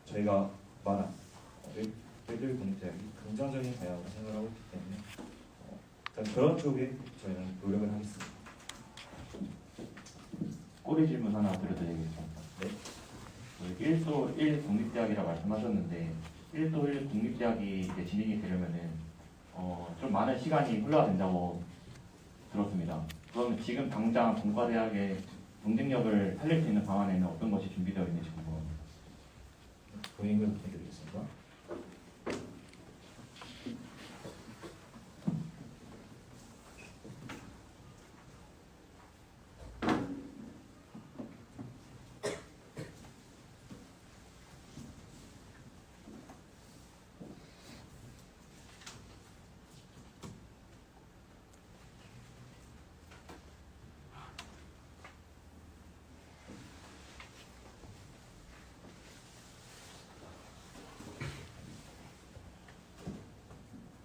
저희가 말한 일도의 국립대학이 긍정적인 방향으로 생각하고 있기 때문에 일단 그런 쪽에 저희는 노력을 하겠습니다. 꼬리 질문 하나 드려드리겠습니다. 네. 1도 1 국립대학이라 말씀하셨는데 1도 1 국립대학이 이제 진행이 되려면은 좀 많은 시간이 흘러야 된다고 들었습니다. 그러면 지금 당장 공과대학의 경쟁력을 살릴 수 있는 방안에는 어떤 것이 준비되어 있는지 궁금합니다. 고객을 부탁드리겠습니다.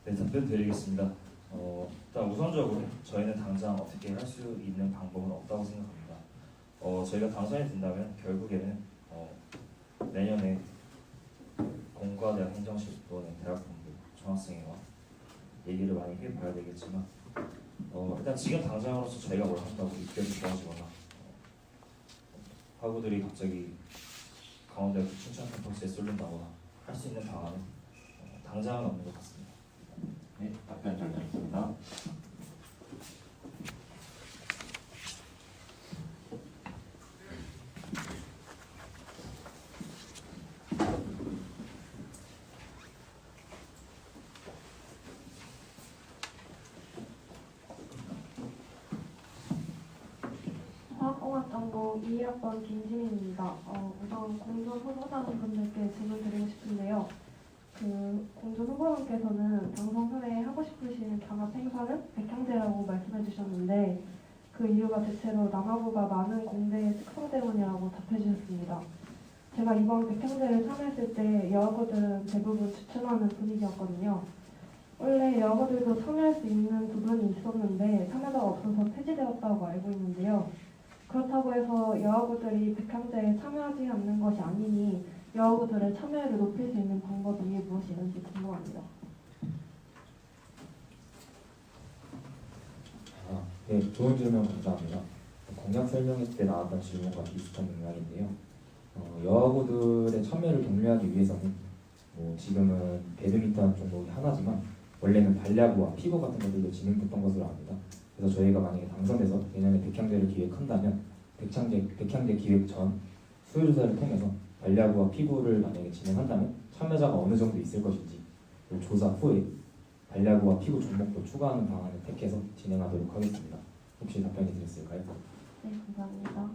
네, 답변 드리겠습니다. 일단 우선적으로 저희는 당장 어떻게 할 수 있는 방법은 없다고 생각합니다. 저희가 당선이 된다면 결국에는 내년에 공과대학 행정실 또는 대학본부 중학생회와 얘기를 많이 해봐야 되겠지만 일단 지금 당장으로서 저희가 뭘 한다고 입결이 좋아지거나 학우들이 갑자기 강원대학교 춘천 캠퍼스에 쏠린다거나 할 수 있는 방안은 당장은 없는 것 같습니다. 네, 답변 잘 들었습니다. 화학공학전공 2학번 김지민입니다. 우선 공존 후보자분들께 질문 드리고 싶은데요. 공존 후보님께서는 당선 후에 하고 싶으신 단합 행사는 백향제라고 말씀해 주셨는데 그 이유가 대체로 남아부가 많은 공대의 특성 때문이라고 답해 주셨습니다. 제가 이번 백향제를 참여했을 때 여학우들은 대부분 추천하는 분위기였거든요. 원래 여학우들도 참여할 수 있는 부분이 있었는데 참여자가 없어서 폐지되었다고 알고 있는데요. 그렇다고 해서 여학우들이 백향제에 참여하지 않는 것이 아니니 여학우들의 참여율을 높일 수 있는 방법이 무엇이 있는지 궁금합니다. 네, 좋은 질문 감사합니다. 공약 설명회 때 나왔던 질문과 비슷한 맥락인데요. 여학우들의 참여를 독려하기 위해서는 지금은 배드민턴 종목이 하나지만 원래는 발야구와 피구 같은 것들도 진행됐던 것으로 압니다. 그래서 저희가 만약에 당선돼서 내년에 백향제를 기획한다면 백향제 기획 전 수요조사를 통해서 발야구와 피구를 만약에 진행한다면 참여자가 어느 정도 있을 것인지 조사 후에 발야구와 피구 종목도 추가하는 방안을 택해서 진행하도록 하겠습니다. 혹시 답변이 드렸을까요? 네, 감사합니다.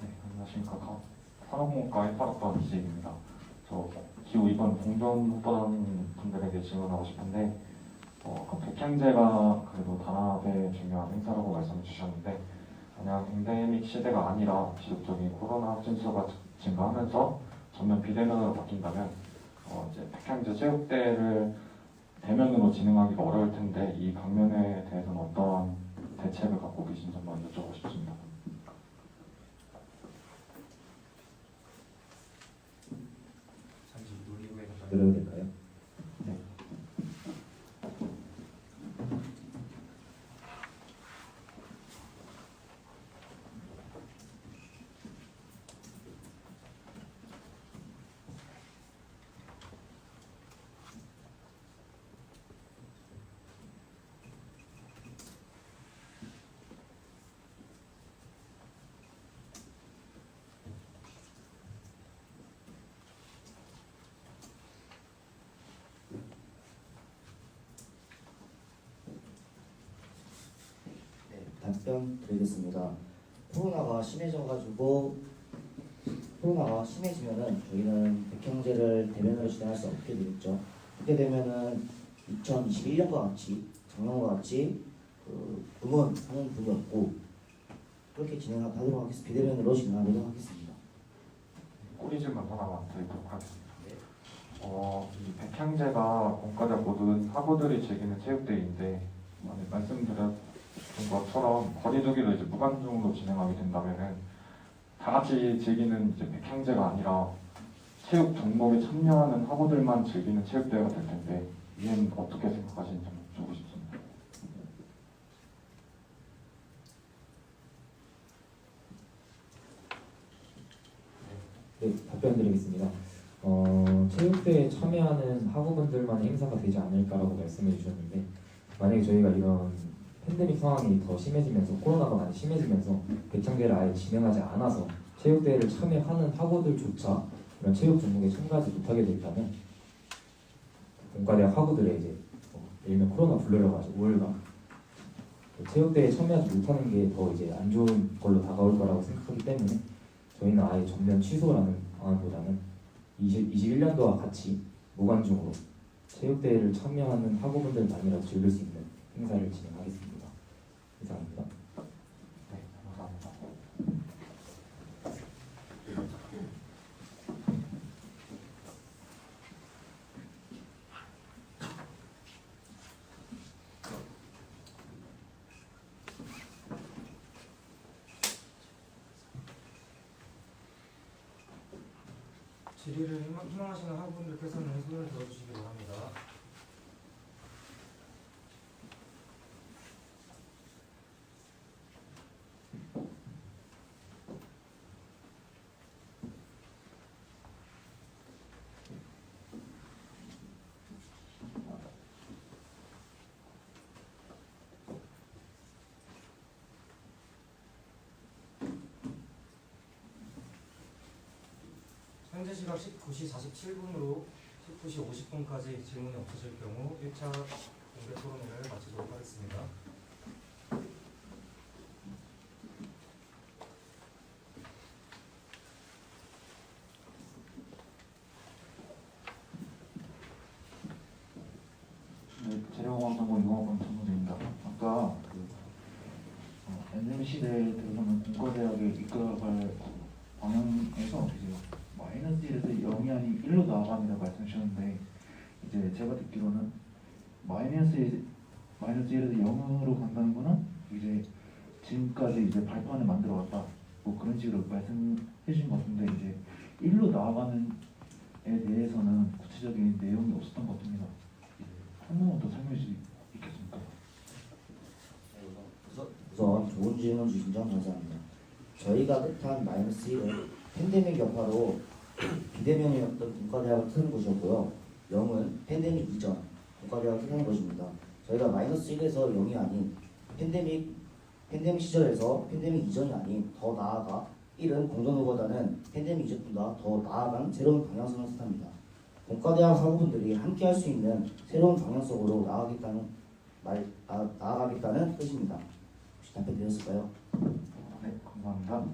네, 안녕하십니까. 산업공학과 1학번 이재입니다. 저 기후 이번 공전 후보단 분들에게 질문하고 싶은데 그 백향제가 그래도 단합의 중요한 행사라고 말씀해 주셨는데 만약 엔데믹 시대가 아니라 지속적인 코로나 확진 수가 증가하면서 전면 비대면으로 바뀐다면 이제 백향제 체육대회를 대면으로 진행하기가 어려울 텐데 이 방면에 대해서는 어떤 대책을 갖고 계신지 한번 여쭤보고 싶습니다. 드려도 될까요? 답변 드리겠습니다. 코로나가 심해지면은 저희는 백형제를 대면으로 진행할 수 없게 되겠죠. 그렇게 되면은 2021년과 같이 작년과 같이 응원하는 분이었고 그렇게 진행하도록 하겠습니다. 비대면으로 진행하도록 하겠습니다. 꼬리질만 하나만 드리도록 하겠습니다. 이 백향제가 공과대 모든 학우들이 즐기는 체육대회인데 말씀드렸던 것처럼 거리두기를 이제 무관중으로 진행하게 된다면은 다 같이 즐기는 이제 백향제가 아니라 체육 종목에 참여하는 학우들만 즐기는 체육대회가 될 텐데 이엔 어떻게 생각하시는지 한번 여쭤보고 싶습니다. 네, 답변 드리겠습니다. 체육대회에 참여하는 학우분들만 행사가 되지 않을까라고 말씀해 주셨는데 만약에 저희가 이런 팬데믹 상황이 더 심해지면서 코로나가 많이 심해지면서 백향대회를 아예 진행하지 않아서 체육대회를 참여하는 학우들조차 이런 체육 종목에 참가하지 못하게 된다면 공과대학 학우들의 이제 예를 들면 코로나 불러려가지고 5일간 체육대회에 참여하지 못하는 게 더 이제 안 좋은 걸로 다가올 거라고 생각하기 때문에 저희는 아예 전면 취소라는 방안보다는 21년도와 같이 무관중으로 체육대회를 참여하는 학우분들만이라도 즐길 수 있는 행사를 진행하겠습니다. 이상입니다. 네, 감사합니다. 질의를 희망하시는 학우분들께서는 손을 들어주시기 바랍니다. 현재 시각 19시 47분으로 19시 50분까지 질문이 없으실 경우 1차 공개 토론회를 마치도록 하겠습니다. 네, 재료공학전공 융합원 전문입니다. 아까 엔데믹 시대에 들어서는 공과대학에 이끌어갈 방향에서 이제 마이너스 1에서 0이 아닌 1로 나아갑니다 말씀 주셨는데 이제 제가 듣기로는 마이너스 1에서 0으로 간다는 거는 이제 지금까지 이제 발판을 만들어 왔다 뭐 그런 식으로 말씀해 주신 것 같은데 이제 1로 나아가는 에 대해서는 구체적인 내용이 없었던 것 같습니다. 한 번만 더 설명해 주실 수 있겠습니까? 우선 좋은 질문 주신 점 감사합니다. 저희가 뜻한 마이너스 1은 팬데믹 여파로 비대면이었던 공과대학을 뜻하는 것이었고요. 0은 팬데믹 이전 공과대학을 뜻하는 것입니다. 저희가 마이너스 1에서 0이 아닌 팬데믹 시절에서 팬데믹 이전이 아닌 더 나아가 1은 공전후보다는 팬데믹 이전보다 더 나아간 새로운 방향성을 뜻합니다. 공과대학 학우분들이 함께 할 수 있는 새로운 방향성으로 나아가겠다는 뜻입니다. 혹시 답변 드렸을까요? 네, 감사합니다.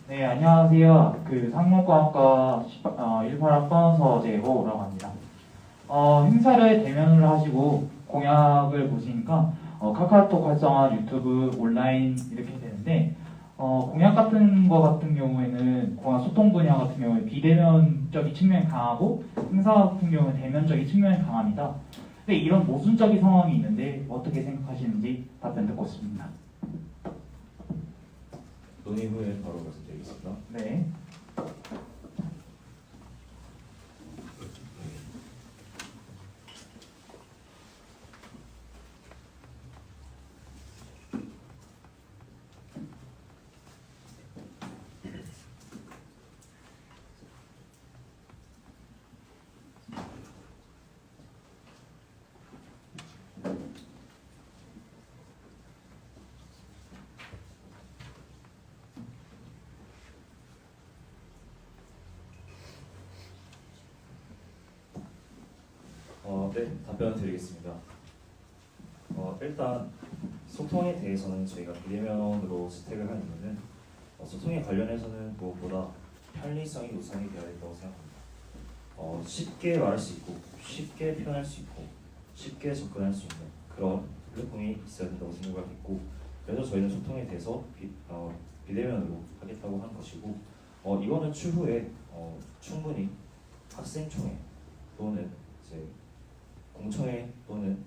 네, 안녕하세요. 상무과학과 18학번 서재호라고 합니다. 행사를 대면으로 하시고 공약을 보시니까 카카오톡 활성화, 유튜브, 온라인 이렇게 되는데 공약 같은 경우에는 공약 소통 분야 같은 경우에 비대면적인 측면이 강하고 행사 같은 경우는 대면적인 측면이 강합니다. 근데 이런 모순적인 상황이 있는데 어떻게 생각하시는지 답변 듣고 싶습니다. 논의 후에 바로 말씀드리겠습니다. 네. 네, 답변 드리겠습니다. 일단 소통에 대해서는 저희가 비대면으로 채택을 한 이유는 소통에 관련해서는 무엇보다 편리성이 우선이 되어야 된다고 생각합니다. 쉽게 말할 수 있고 쉽게 표현할 수 있고 쉽게 접근할 수 있는 그런 플랫폼이 있어야 된다고 생각을 했고, 그래서 저희는 소통에 대해서 비대면으로 하겠다고 한 것이고, 이거는 추후에 충분히 학생총회 또는 이제 공청회 또는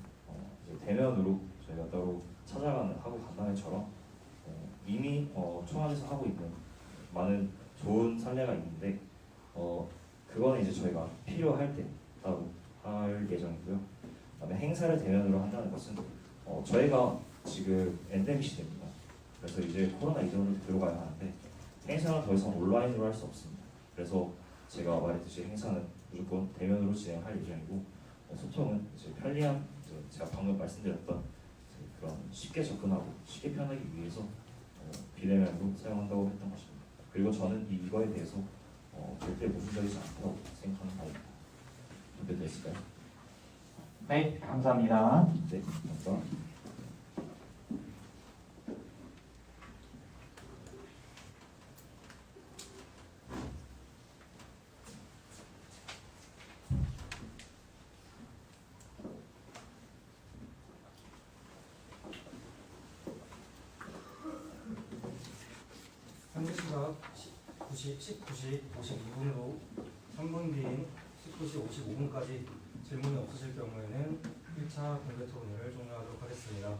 이제 대면으로 저희가 따로 찾아가는 하고 간담회처럼 이미 총학에서 하고 있는 많은 좋은 선례가 있는데 그거는 이제 저희가 필요할 때 따로 할 예정이고요. 그다음에 행사를 대면으로 한다는 것은 저희가 지금 엔데믹 시대입니다. 그래서 이제 코로나 이전으로 들어가야 하는데 행사는 더 이상 온라인으로 할 수 없습니다. 그래서 제가 말했듯이 행사는 무조건 대면으로 진행할 예정이고, 소통은 이제 편리한 제가 방금 말씀드렸던 그런 쉽게 접근하고 쉽게 표현하기 위해서 비대면으로 사용한다고 했던 것입니다. 그리고 저는 이거에 대해서 절대 모순적이지 않다고 생각하는 바입니다. 답변됐을까요? 네, 감사합니다. 네, 감사합니다. 현재 시각 19시 52분으로 3분 뒤인 19시 55분까지 질문이 없으실 경우에는 1차 공개 토론회를 종료하도록 하겠습니다.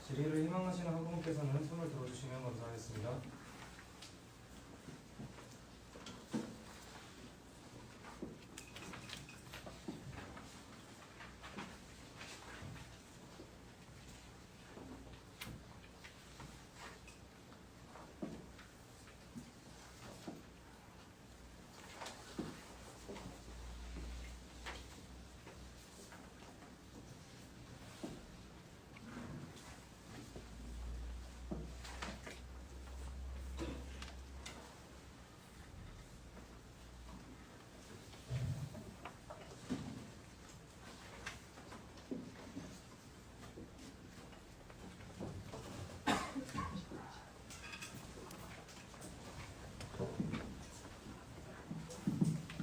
질의를 희망하시는 한 분께서는 손을 들어주시면 감사하겠습니다.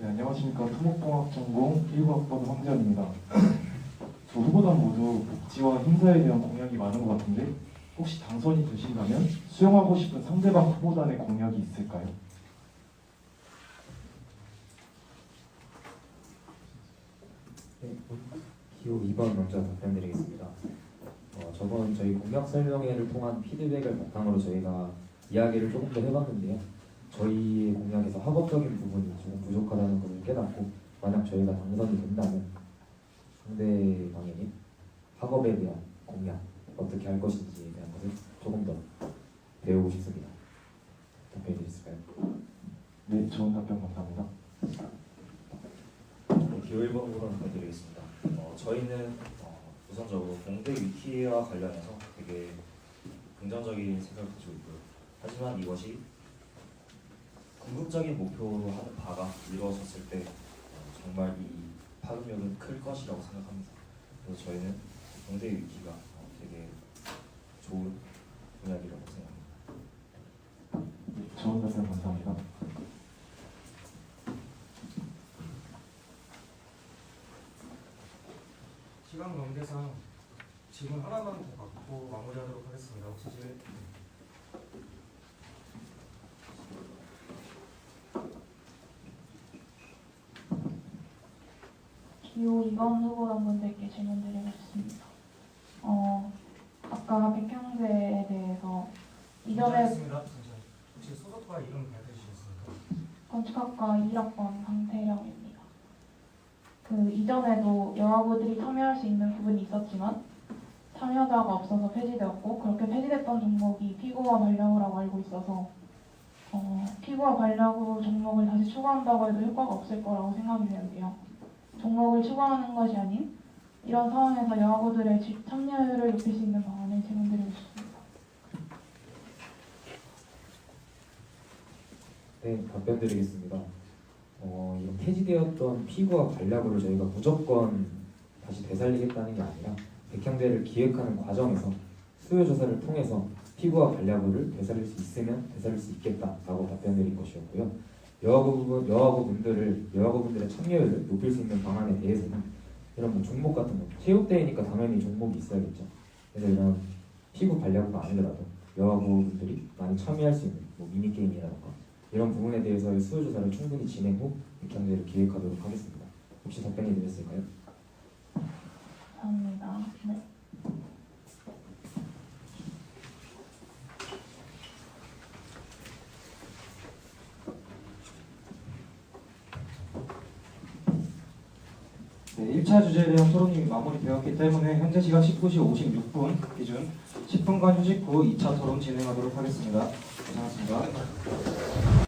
네, 안녕하십니까. 토목공학 전공 1학번 황재현입니다. 두 후보단 모두 복지와 행사에 대한 공약이 많은 것 같은데 혹시 당선이 되신다면 수용하고 싶은 상대방 후보단의 공약이 있을까요? 네, 기호 2번 먼저 답변드리겠습니다. 저번 저희 공약 설명회를 통한 피드백을 바탕으로 저희가 이야기를 조금 더 해봤는데요. 저희의 공약에서 학업적인 부분이 조금 부족하다는 것을 깨닫고, 만약 저희가 당선이 된다면 상대방에게 학업에 대한 공약, 어떻게 할 것인지에 대한 것을 조금 더 배우고 싶습니다. 답변해 주실까요? 네, 좋은 답변 감사합니다. 기호 1번 후보로 답변드리겠습니다. 저희는 우선적으로 공대 위키와 관련해서 되게 긍정적인 생각을 가지고 있고요. 하지만 이것이 궁극적인 목표로 하는 바가 이루어졌을 때 정말 이 파급력은 클 것이라고 생각합니다. 그래서 저희는 공대 위키가 되게 좋은 공약이라고 생각합니다. 네, 좋은 답변 감사합니다. 시간 관계상 질문 하나만 더 받고 마무리하도록 하겠습니다. 혹시 질문? 기호 2번 후보단분들께 질문드리고 싶습니다. 아까 백형제에 대해서 이전에 괜찮습니다. 혹시 소속과 이름 밝혀 주시겠습니까? 건축학과 1학번 강태령입니다. 이전에도 여학우들이 참여할 수 있는 부분이 있었지만 참여자가 없어서 폐지되었고, 그렇게 폐지됐던 종목이 피고와 관련이라고 알고 있어서 피고와 관련 종목을 다시 추가한다고 해도 효과가 없을 거라고 생각이 되는데요. 종목을 추가하는 것이 아닌 이런 상황에서 여학우들의 참여율을 높일 수 있는 방안을 질문드리고 싶습니다. 네, 답변드리겠습니다. 이런 폐지되었던 피고와 관략으로 저희가 무조건 다시 되살리겠다는 게 아니라 백향제를 기획하는 과정에서 수요 조사를 통해서 피부와 관리하고를 되살릴 수 있으면 되살릴 수 있겠다라고 답변드린 것이었고요. 여학우분들의 참여율을 높일 수 있는 방안에 대해서는 이런 뭐 종목 같은 거, 체육대회니까 당연히 종목이 있어야겠죠. 그래서 이런 피부 관리하고가 아니더라도 여학우분들이 많이 참여할 수 있는 뭐 미니게임이라던가 이런 부분에 대해서의 수요 조사를 충분히 진행 후 백향제를 기획하도록 하겠습니다. 혹시 답변이 되셨을까요? 감사합니다. 네. 네, 1차 주제에 대한 토론이 마무리되었기 때문에 현재 시각 19시 56분 기준 10분간 휴식 후 2차 토론 진행하도록 하겠습니다. 고생하셨습니다.